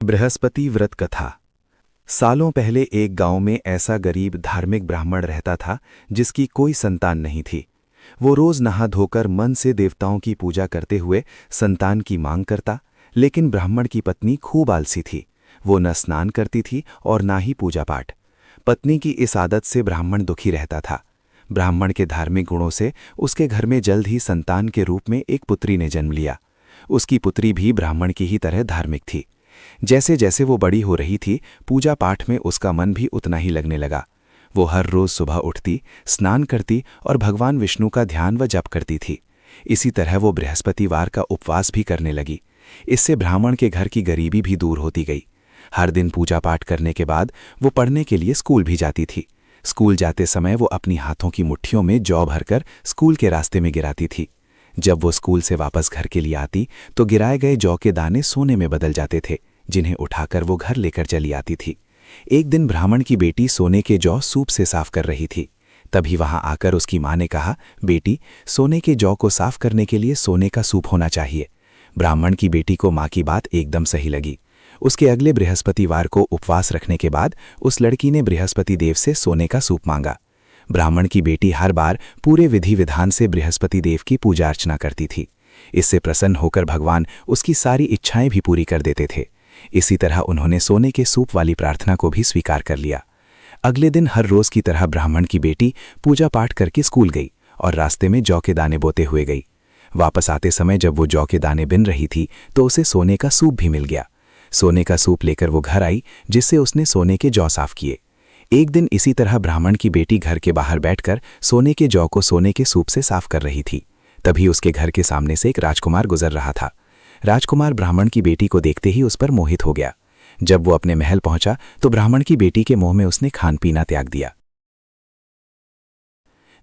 बृहस्पति व्रत कथा। सालों पहले एक गांव में ऐसा गरीब धार्मिक ब्राह्मण रहता था जिसकी कोई संतान नहीं थी। वो रोज नहा धोकर मन से देवताओं की पूजा करते हुए संतान की मांग करता, लेकिन ब्राह्मण की पत्नी खूब आलसी थी। वो न स्नान करती थी और ना ही पूजा पाठ। पत्नी की इस आदत से ब्राह्मण दुखी रहता था। ब्राह्मण के धार्मिक गुणों से उसके घर में जल्द ही संतान के रूप में एक पुत्री ने जन्म लिया। उसकी पुत्री भी ब्राह्मण की ही तरह धार्मिक थी। जैसे जैसे वो बड़ी हो रही थी, पूजा पाठ में उसका मन भी उतना ही लगने लगा। वो हर रोज सुबह उठती, स्नान करती और भगवान विष्णु का ध्यान व जप करती थी। इसी तरह वो बृहस्पतिवार का उपवास भी करने लगी। इससे ब्राह्मण के घर की गरीबी भी दूर होती गई। हर दिन पूजा पाठ करने के बाद वो पढ़ने के लिए स्कूल भी जाती थी। स्कूल जाते समय वो अपनी हाथों की मुट्ठियों में जौ भरकर स्कूल के रास्ते में गिराती थी। जब वो स्कूल से वापस घर के लिए आती तो गिराए गए जौ के दाने सोने में बदल जाते थे, जिन्हें उठाकर वो घर लेकर चली आती थी। एक दिन ब्राह्मण की बेटी सोने के जौ सूप से साफ कर रही थी। तभी वहां आकर उसकी मां ने कहा, बेटी, सोने के जौ को साफ करने के लिए सोने का सूप होना चाहिए। ब्राह्मण की बेटी को मां की बात एकदम सही लगी। उसके अगले बृहस्पतिवार को उपवास रखने के बाद उस लड़की ने बृहस्पति देव से सोने का सूप मांगा। ब्राह्मण की बेटी हर बार पूरे विधि विधान से बृहस्पति देव की पूजा अर्चना करती थी। इससे प्रसन्न होकर भगवान उसकी सारी इच्छाएं भी पूरी कर देते थे। इसी तरह उन्होंने सोने के सूप वाली प्रार्थना को भी स्वीकार कर लिया। अगले दिन हर रोज की तरह ब्राह्मण की बेटी पूजा पाठ करके स्कूल गई और रास्ते में जौ के दाने बोते हुए गई। वापस आते समय जब वो जौ के दाने बिन रही थी तो उसे सोने का सूप भी मिल गया। सोने का सूप लेकर वो घर आई, जिससे उसने सोने के जौ साफ किए। एक दिन इसी तरह ब्राह्मण की बेटी घर के बाहर बैठकर सोने के जौ को सोने के सूप से साफ कर रही थी। तभी उसके घर के सामने से एक राजकुमार गुजर रहा था। राजकुमार ब्राह्मण की बेटी को देखते ही उस पर मोहित हो गया। जब वो अपने महल पहुंचा तो ब्राह्मण की बेटी के मुंह में उसने खान पीना त्याग दिया।